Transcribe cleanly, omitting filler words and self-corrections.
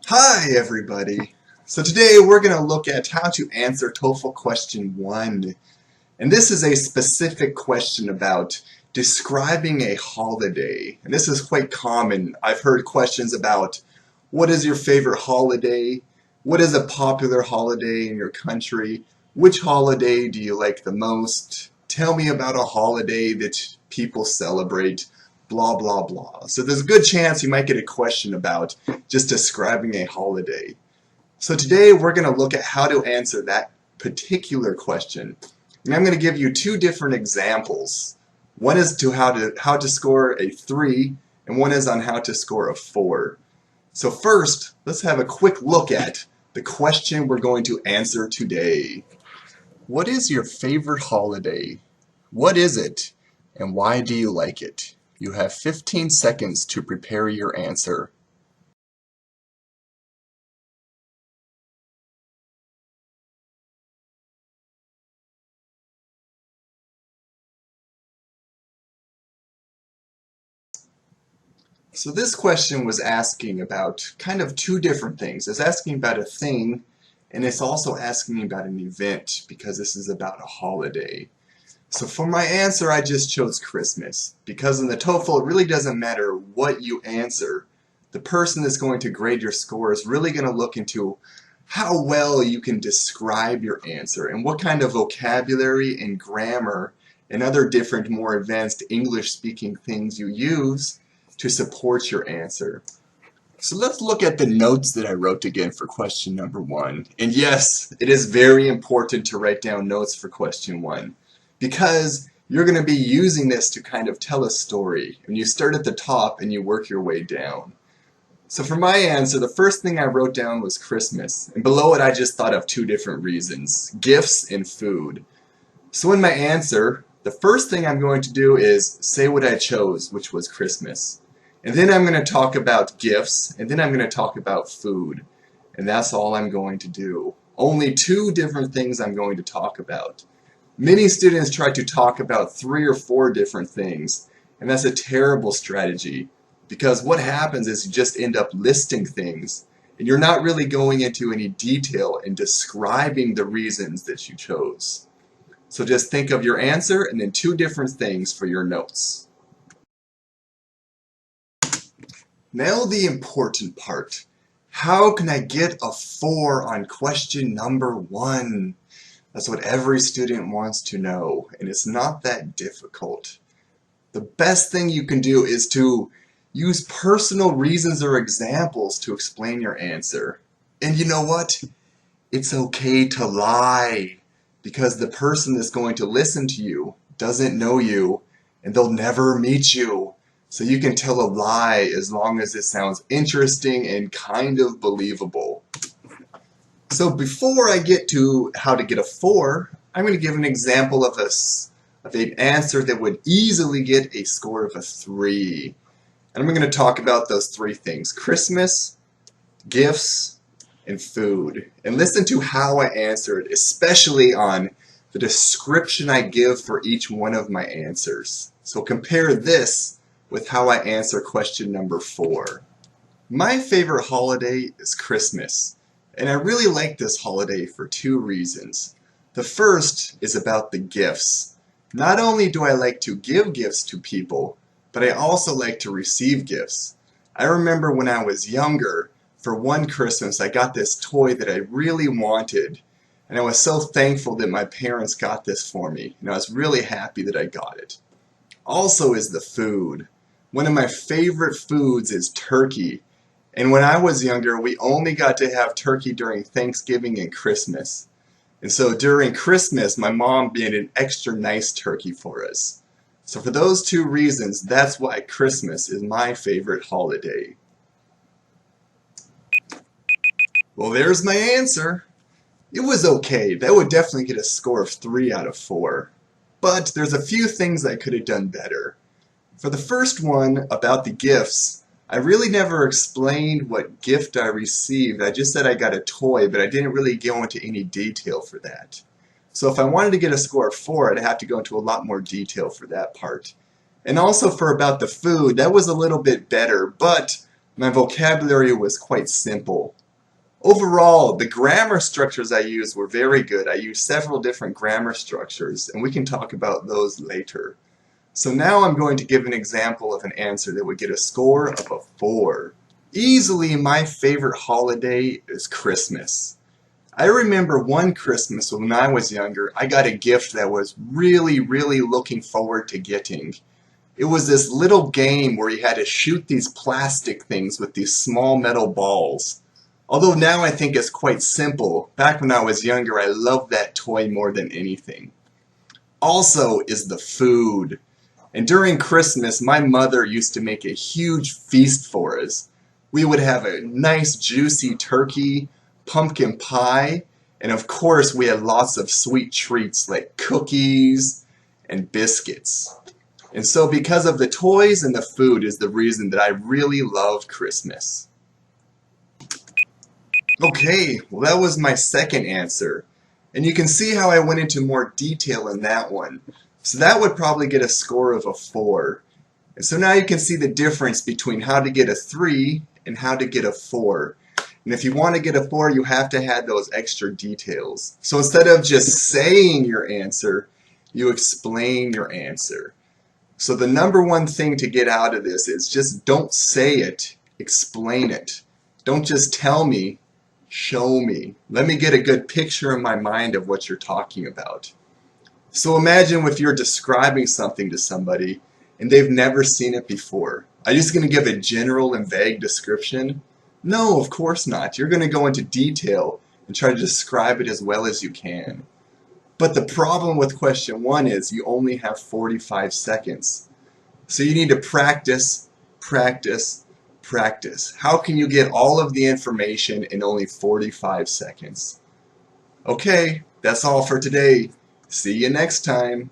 Hi everybody! So today we're going to look at how to answer TOEFL question 1. And this is a specific question about describing a holiday. And this is quite common. I've heard questions about what is your favorite holiday? What is a popular holiday in your country? Which holiday do you like the most? Tell me about a holiday that people celebrate. Blah, blah, blah. So there's a good chance you might get a question about just describing a holiday. So today we're going to look at how to answer that particular question. And I'm going to give you two different examples. One is to how to score a 3, and one is on how to score a 4. So first, let's have a quick look at the question we're going to answer today. What is your favorite holiday? What is it, and why do you like it? You have 15 seconds to prepare your answer. So this question was asking about kind of two different things. It's asking about a thing, and it's also asking about an event, because this is about a holiday. So for my answer, I just chose Christmas, because in the TOEFL, it really doesn't matter what you answer. The person that's going to grade your score is really going to look into how well you can describe your answer and what kind of vocabulary and grammar and other different more advanced English speaking things you use to support your answer. So let's look at the notes that I wrote again for question number 1. And yes, it is very important to write down notes for question 1, because you're going to be using this to kind of tell a story. And you start at the top and you work your way down. So for my answer, the first thing I wrote down was Christmas. And below it, I just thought of two different reasons: gifts and food. So in my answer, the first thing I'm going to do is say what I chose, which was Christmas. And then I'm going to talk about gifts, and then I'm going to talk about food. And that's all I'm going to do. Only two different things I'm going to talk about. Many students try to talk about 3 or 4 different things, and that's a terrible strategy, because what happens is you just end up listing things, and you're not really going into any detail in describing the reasons that you chose. So just think of your answer and then 2 different things for your notes. Now the important part. How can I get a 4 on question number 1? That's what every student wants to know, and it's not that difficult. The best thing you can do is to use personal reasons or examples to explain your answer. And you know what? It's okay to lie, because the person that's going to listen to you doesn't know you, and they'll never meet you. So you can tell a lie as long as it sounds interesting and kind of believable. So before I get to how to get a 4, I'm going to give an example of an answer that would easily get a score of a 3. And I'm going to talk about those 3 things: Christmas, gifts, and food. And listen to how I answered, especially on the description I give for each one of my answers. So compare this with how I answer question number 4. My favorite holiday is Christmas, and I really like this holiday for 2 reasons. The first is about the gifts. Not only do I like to give gifts to people, but I also like to receive gifts. I remember when I was younger, for one Christmas, I got this toy that I really wanted, and I was so thankful that my parents got this for me, and I was really happy that I got it. Also is the food. One of my favorite foods is turkey, and when I was younger, we only got to have turkey during Thanksgiving and Christmas. And so during Christmas, my mom made an extra nice turkey for us. So for those 2 reasons, that's why Christmas is my favorite holiday. Well, there's my answer. It was okay. That would definitely get a score of 3 out of 4. But there's a few things I could have done better. For the first one, about the gifts, I really never explained what gift I received. I just said I got a toy, but I didn't really go into any detail for that. So if I wanted to get a score of 4, I'd have to go into a lot more detail for that part. And also for about the food, that was a little bit better, but My vocabulary was quite simple. Overall, the grammar structures I used were very good. I used several different grammar structures, and we can talk about those later. So now I'm going to give an example of an answer that would get a score of a 4. Easily my favorite holiday is Christmas. I remember one Christmas when I was younger, I got a gift that was really looking forward to getting. It was this little game where you had to shoot these plastic things with these small metal balls. Although now I think it's quite simple, back when I was younger I loved that toy more than anything. Also is the food. And during Christmas my mother used to make a huge feast for us. We would have a nice juicy turkey, pumpkin pie, and of course we had lots of sweet treats like cookies and biscuits. And so because of the toys and the food is the reason that I really love Christmas. Okay, well that was my second answer. And you can see how I went into more detail in that one. So that would probably get a score of a 4. And so now you can see the difference between how to get a 3 and how to get a 4. And if you want to get a 4, you have to add those extra details. So instead of just saying your answer, you explain your answer. So the number one thing to get out of this is just don't say it, explain it. Don't just tell me, show me. Let me get a good picture in my mind of what you're talking about. So imagine if you're describing something to somebody and they've never seen it before. Are you just going to give a general and vague description? No, of course not. You're going to go into detail and try to describe it as well as you can. But the problem with question 1 is you only have 45 seconds. So you need to practice, practice, practice. How can you get all of the information in only 45 seconds? Okay, that's all for today. See you next time.